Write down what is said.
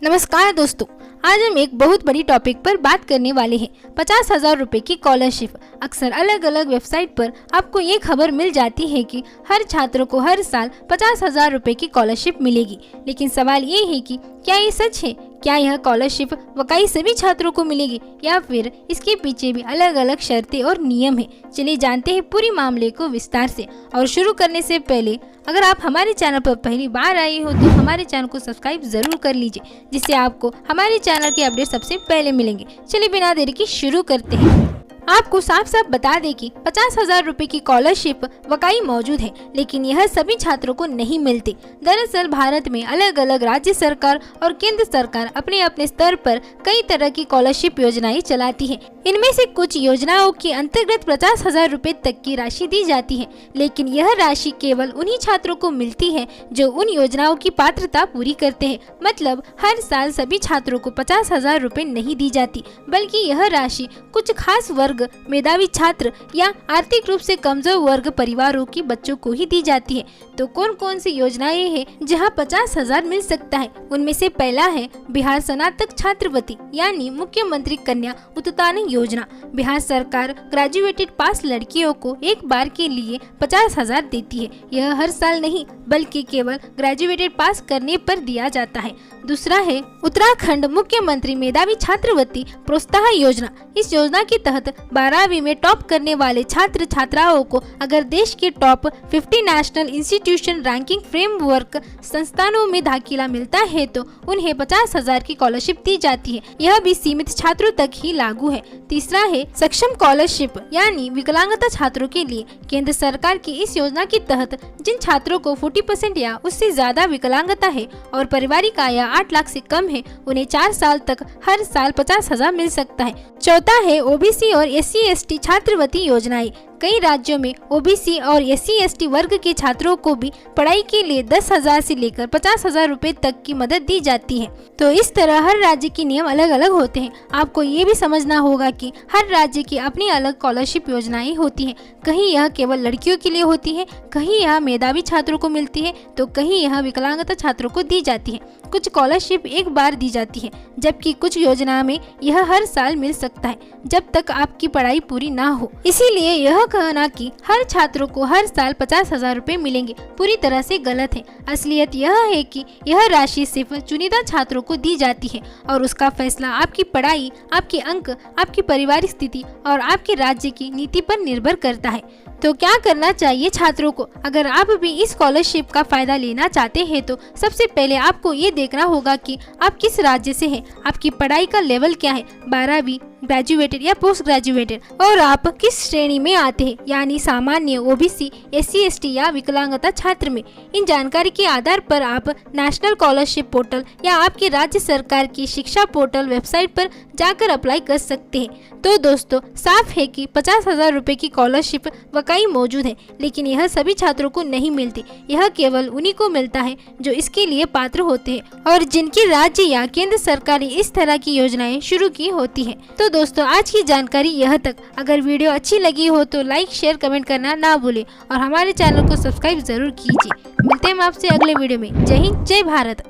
नमस्कार दोस्तों, आज हम एक बहुत बड़ी टॉपिक पर बात करने वाले हैं। 50,000 रुपए की स्कॉलरशिप। अक्सर अलग अलग वेबसाइट पर आपको ये खबर मिल जाती है कि हर छात्र को हर साल 50,000 रुपए की स्कॉलरशिप मिलेगी। लेकिन सवाल ये है कि क्या ये सच है? क्या यह स्कॉलरशिप वाकई सभी छात्रों को मिलेगी या फिर इसके पीछे भी अलग अलग शर्तें और नियम हैं? चलिए जानते हैं पूरी मामले को विस्तार से। और शुरू करने से पहले अगर आप हमारे चैनल पर पहली बार आए हो तो हमारे चैनल को सब्सक्राइब जरूर कर लीजिए, जिससे आपको हमारे चैनल के अपडेट सबसे पहले मिलेंगे। चलिए बिना देरी के शुरू करते हैं। आपको साफ साफ बता दें कि 50,000 रुपए की स्कॉलरशिप वाकई मौजूद है, लेकिन यह सभी छात्रों को नहीं मिलती। दरअसल भारत में अलग अलग राज्य सरकार और केंद्र सरकार अपने अपने स्तर पर कई तरह की स्कॉलरशिप योजनाएं चलाती है। इनमें से कुछ योजनाओं के अंतर्गत 50,000 रुपए तक की राशि दी जाती है, लेकिन यह राशि केवल उन्हीं छात्रों को मिलती है जो उन योजनाओं की पात्रता पूरी करते हैं। मतलब हर साल सभी छात्रों को 50,000 रुपए नहीं दी जाती, बल्कि यह राशि कुछ खास वर्ग, मेधावी छात्र या आर्थिक रूप से कमजोर वर्ग परिवारों के बच्चों को ही दी जाती है। तो कौन कौन सी योजनाएं हैं जहां 50,000 मिल सकता है? उनमें से पहला है बिहार स्नातक छात्रवृत्ति यानी मुख्यमंत्री कन्या उत्थान योजना। बिहार सरकार ग्रेजुएटेड पास लड़कियों को एक बार के लिए 50,000 देती है। यह हर साल नहीं बल्कि केवल ग्रेजुएटेड पास करने पर दिया जाता है। दूसरा है उत्तराखंड मुख्यमंत्री मेधावी छात्रवृत्ति प्रोत्साहन योजना। इस योजना के तहत 12वीं में टॉप करने वाले छात्र छात्राओं को अगर देश के top 50 national institution ranking framework संस्थानों में दाखिला मिलता है तो उन्हें 50,000 की स्कॉलरशिप दी जाती है। यह भी सीमित छात्रों तक ही लागू है। तीसरा है सक्षम स्कॉलरशिप यानी विकलांगता छात्रों के लिए। केंद्र सरकार की इस योजना के तहत जिन छात्रों को 40% या उससे ज्यादा विकलांगता है और पारिवारिक आय 8 लाख से कम है, उन्हें 4 साल तक हर साल 50,000 मिल सकता है। चौथा है ओबीसी और SC/ST छात्रवृत्ति योजनाएं। कई राज्यों में ओबीसी और SC/ST वर्ग के छात्रों को भी पढ़ाई के लिए 10,000 से लेकर 50,000 रुपए तक की मदद दी जाती है। तो इस तरह हर राज्य के नियम अलग अलग होते हैं। आपको ये भी समझना होगा कि हर राज्य की अपनी अलग स्कॉलरशिप योजनाएं होती हैं। कहीं यह केवल लड़कियों के लिए होती है, कहीं यह मेधावी छात्रों को मिलती है, तो कहीं यह विकलांगता छात्रों को दी जाती है। कुछ स्कॉलरशिप एक बार दी जाती है, जबकि कुछ योजना में यह हर साल मिल सकता है जब तक आपकी पढ़ाई पूरी ना हो। इसीलिए यह कहना कि हर छात्रों को हर साल 50,000 रुपए मिलेंगे पूरी तरह से गलत है। असलियत यह है कि यह राशि सिर्फ चुनिंदा छात्रों को दी जाती है और उसका फैसला आपकी पढ़ाई, आपके अंक, आपकी पारिवारिक स्थिति और आपके राज्य की नीति पर निर्भर करता है। तो क्या करना चाहिए छात्रों को? अगर आप भी इस स्कॉलरशिप का फायदा लेना चाहते हैं तो सबसे पहले आपको ये देखना होगा कि आप किस राज्य से हैं, आपकी पढ़ाई का लेवल क्या है, 12वीं, ग्रेजुएटेड या पोस्ट ग्रेजुएटेड, और आप किस श्रेणी में आते हैं यानी सामान्य, ओबीसी, SC/ST या विकलांगता छात्र में। इन जानकारी के आधार पर आप नेशनल स्कॉलरशिप पोर्टल या आपके राज्य सरकार की शिक्षा पोर्टल वेबसाइट पर जाकर अप्लाई कर सकते हैं। तो दोस्तों, साफ है कि 50,000 रुपए की स्कॉलरशिप वाकई मौजूद है, लेकिन यह सभी छात्रों को नहीं मिलती। यह केवल उन्हीं को मिलता है जो इसके लिए पात्र होते हैं और जिनकी राज्य या केंद्र सरकार ने इस तरह की योजनाएं शुरू की होती है। तो दोस्तों, आज की जानकारी यह तक। अगर वीडियो अच्छी लगी हो तो लाइक, शेयर, कमेंट करना ना भूलें और हमारे चैनल को सब्सक्राइब जरूर कीजिए। मिलते हैं हम आपसे अगले वीडियो में। जय हिंद, जय भारत।